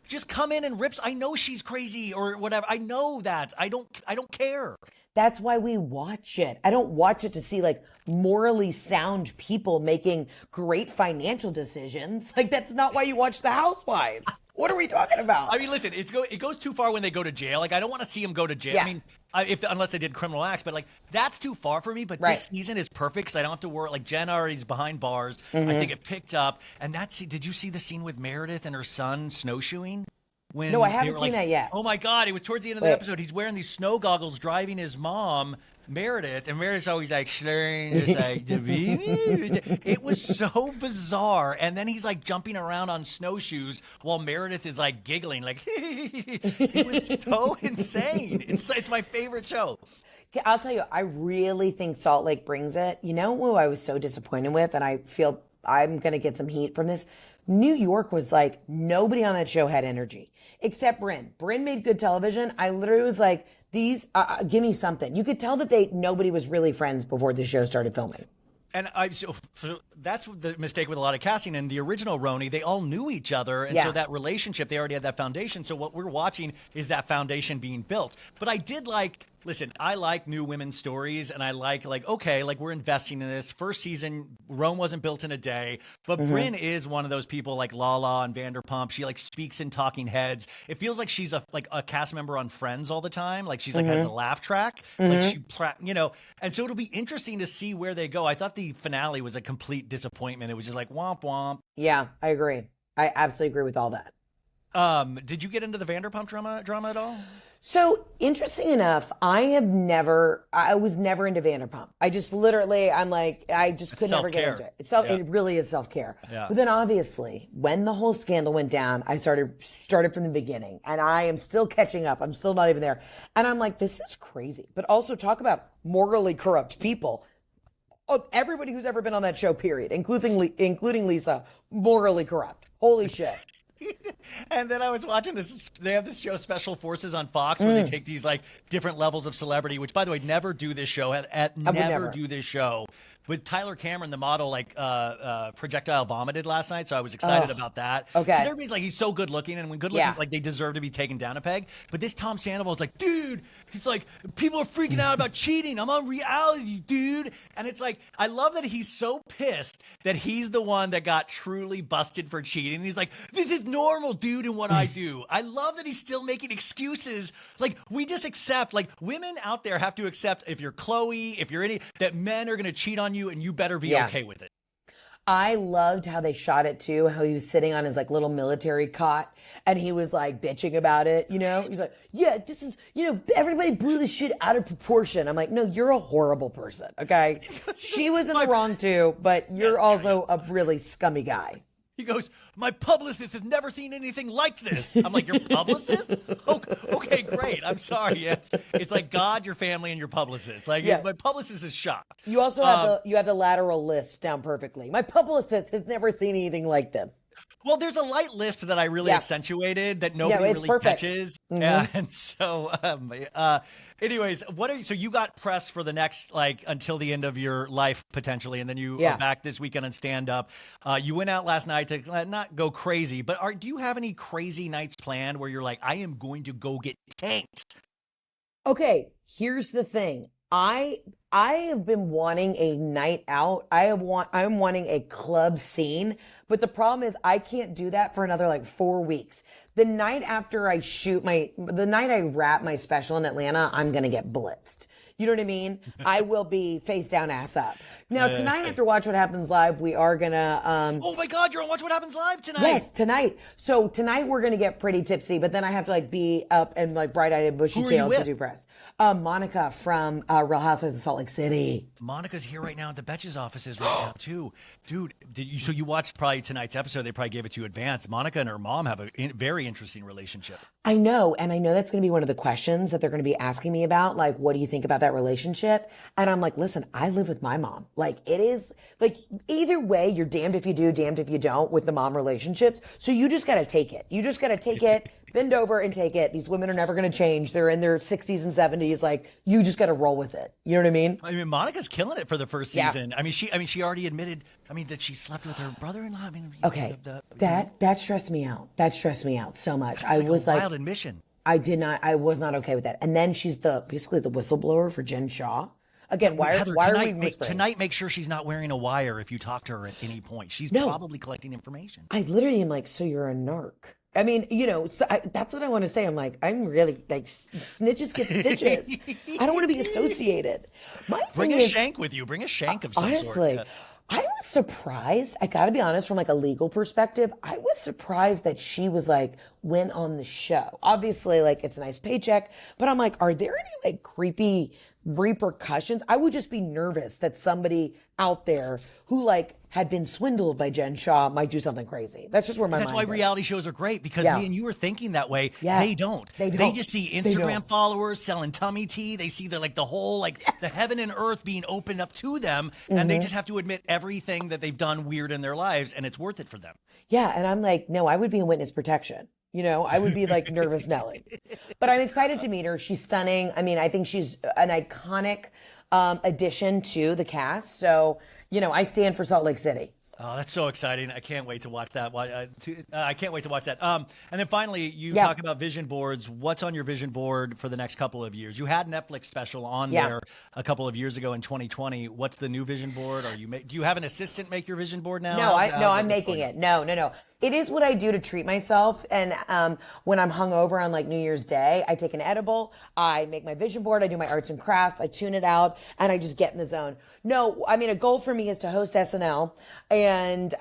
just come in and rips. I know she's crazy or whatever. I know that. I don't care. That's why we watch it. I don't watch it to see morally sound people making great financial decisions. That's not why you watch the Housewives. What are we talking about? I mean, listen, it goes too far when they go to jail. I don't want to see them go to jail. Yeah. I mean, unless they did criminal acts, but that's too far for me. But this season is perfect because I don't have to worry. Jen already's behind bars. Mm-hmm. I think it picked up. And did you see the scene with Meredith and her son snowshoeing? No, I haven't seen that yet. Oh my God, it was towards the end of the episode. He's wearing these snow goggles driving his mom, Meredith, and Meredith's always slurring, just it was so bizarre. And then he's jumping around on snowshoes while Meredith is giggling, it was so insane. It's my favorite show. I'll tell you, I really think Salt Lake brings it. You know who I was so disappointed with, and I feel I'm going to get some heat from this? New York was nobody on that show had energy except Brynn. Brynn made good television. I literally was like, these, give me something. You could tell that nobody was really friends before the show started filming. And that's the mistake with a lot of casting. In the original Roni, they all knew each other. And so that relationship, they already had that foundation. So what we're watching is that foundation being built. But I did listen, I like new women's stories. And I okay, we're investing in this. First season, Rome wasn't built in a day. But Brynn is one of those people like Lala and Vanderpump. She speaks in Talking Heads. It feels like she's a cast member on Friends all the time. She's has a laugh track. And so it'll be interesting to see where they go. I thought the finale was a complete disappointment. It was just womp womp. Yeah, I agree. I absolutely agree with all that. Did you get into the Vanderpump drama at all? So interesting enough, I was never into Vanderpump. I just literally, I just could never get self-care. into it. Yeah. It really is self-care. Yeah. But then obviously, when the whole scandal went down, I started from the beginning, and I am still catching up. I'm still not even there. And I'm like, this is crazy. But also talk about morally corrupt people. Oh, everybody who's ever been on that show, period, including Lisa, morally corrupt. Holy shit. And then I was watching this. They have this show, Special Forces, on Fox, where they take these like different levels of celebrity. Which, by the way, never do this show. Never do this show. With Tyler Cameron, the model, projectile vomited last night, so I was excited about that. Okay. 'Cause everybody's like, he's so good looking, and when good looking, like they deserve to be taken down a peg. But this Tom Sandoval's like, dude, he's like, people are freaking out about cheating. I'm on reality, dude. And it's like, I love that he's so pissed that he's the one that got truly busted for cheating. He's like, this is normal, dude, in what I do. I love that he's still making excuses. Like, we just accept, like, women out there have to accept, if you're Chloe, if you're that men are going to cheat on you, and you better be okay with it. I loved how they shot it too, how he was sitting on his like little military cot and he was like bitching about it, you know? He's like, yeah, this is, everybody blew this shit out of proportion. I'm like, no, you're a horrible person, okay? She was in the wrong too, but you're also a really scummy guy. He goes, my publicist has never seen anything like this. I'm like, your publicist? Okay, great. I'm sorry. It's like God, your family, and your publicist. Like, my publicist is shocked. You also have the lateral lisp down perfectly. My publicist has never seen anything like this. Well, there's a light lisp that I really accentuated that nobody really perfect. catches. Mm-hmm. And so, anyways, so you got press for the next, until the end of your life, potentially, and then you are back this weekend on stand-up. You went out last night to not go crazy, but do you have any crazy nights planned where you're like, I am going to go get tanked? Okay, here's the thing. I have been wanting a night out. I'm wanting a club scene, but the problem is I can't do that for another 4 weeks. The night after the night I wrap my special in Atlanta, I'm going to get blitzed. You know what I mean? I will be face down, ass up. Now, tonight after Watch What Happens Live, we are going to... oh my God, you're on Watch What Happens Live tonight? Yes, tonight. So tonight we're going to get pretty tipsy, but then I have to be up and bright-eyed and bushy-tailed to do press. Monica from Real Housewives of Salt Lake City. Monica's here right now at the Betches offices right now too. Dude, so you watched probably tonight's episode. They probably gave it to you advance. Monica and her mom have a very interesting relationship. I know. And I know that's going to be one of the questions that they're going to be asking me about. Like, what do you think about that relationship? And I'm like, listen, I live with my mom. It is either way, you're damned if you do, damned if you don't with the mom relationships. So you just got to take it. You just got to take it, bend over and take it. These women are never going to change. They're in their 60s and 70s. You just got to roll with it. You know what I mean? I mean, Monica's killing it for the first season. Yeah. She already admitted, that she slept with her brother-in-law. Okay. That stressed me out. That stressed me out so much. I was wild admission. I was not okay with that. And then she's basically the whistleblower for Jen Shaw. Again, why are we whispering? Tonight, make sure she's not wearing a wire if you talk to her at any point. She's probably collecting information. I literally am so you're a narc. That's what I want to say. I'm really snitches get stitches. I don't want to be associated. Bring a shank with you. Bring a shank of some sort. Honestly, I was surprised. I got to be honest, from a legal perspective, I was surprised that she was went on the show. Obviously, it's a nice paycheck, but I'm are there any creepy repercussions? I would just be nervous that somebody out there who had been swindled by Jen Shaw might do something crazy. That's just where my mind That's why is. reality shows are great, because me and you are thinking that way. Yeah. They don't. They just see Instagram followers selling tummy tea. They see the whole the heaven and earth being opened up to them, and they just have to admit everything that they've done weird in their lives, and it's worth it for them. Yeah, and I'm no, I would be in witness protection. I would be nervous Nelly. But I'm excited to meet her. She's stunning. I think she's an iconic addition to the cast. So, I stand for Salt Lake City. Oh, that's so exciting. I can't wait to watch that. I can't wait to watch that. And then finally, you talk about vision boards. What's on your vision board for the next couple of years? You had Netflix special on there a couple of years ago in 2020. What's the new vision board? Do you have an assistant make your vision board now? No, I'm making it. No. It is what I do to treat myself. And when I'm hungover on like New Year's Day, I take an edible, I make my vision board, I do my arts and crafts, I tune it out, and I just get in the zone. No, I mean, a goal for me is to host SNL and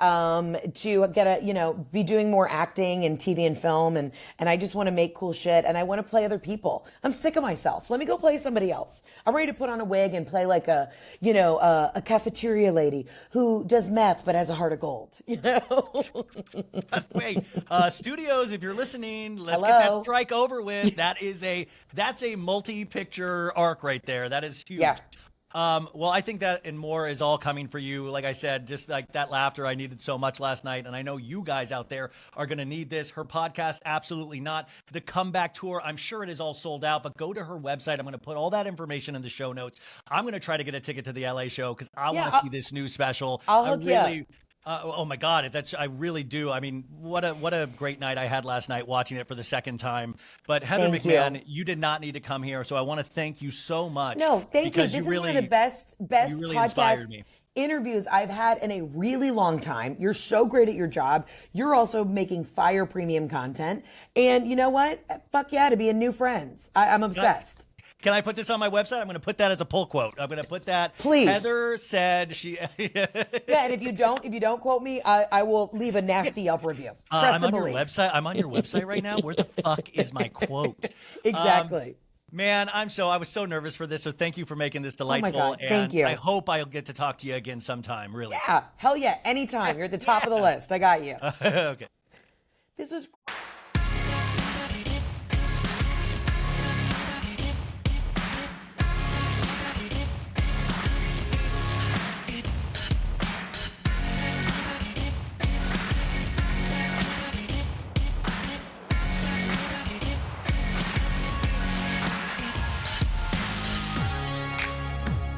to get be doing more acting and TV and film. And I just want to make cool shit and I want to play other people. I'm sick of myself. Let me go play somebody else. I'm ready to put on a wig and play like a cafeteria lady who does meth but has a heart of gold, Wait, studios, if you're listening, let's Hello? get that strike over with. That's a multi-picture arc right there. That is huge. Yeah. Well, I think that and more is all coming for you. Like I said, just like that laughter I needed so much last night. And I know you guys out there are going to need this. Her podcast, absolutely not. The comeback tour, I'm sure it is all sold out, but go to her website. I'm going to put all that information in the show notes. I'm going to try to get a ticket to the LA show because I want to see this new special. I'll hook you up. Oh my God! I really do. I mean, what a great night I had last night watching it for the second time. But Heather Thank McMahan, you did not need to come here, so I want to thank you so much. No, thank you. This is one of the best you really inspired podcast me. interviews I've had in a really long time. You're so great at your job. You're also making fire premium content. And you know what? Fuck yeah, to be in new friends. I'm obsessed. Can I put this on my website? I'm going to put that as a pull quote. I'm going to put that. Please. Heather said she. Yeah, and if you don't quote me, I will leave a nasty Yelp review. I'm on your website. I'm on your website right now. Where the fuck is my quote? Exactly. Man, I was so nervous for this. So thank you for making this delightful. Oh my God, and thank you. I hope I'll get to talk to you again sometime. Really. Yeah, hell yeah, anytime. You're at the top of the list. I got you. Okay. This was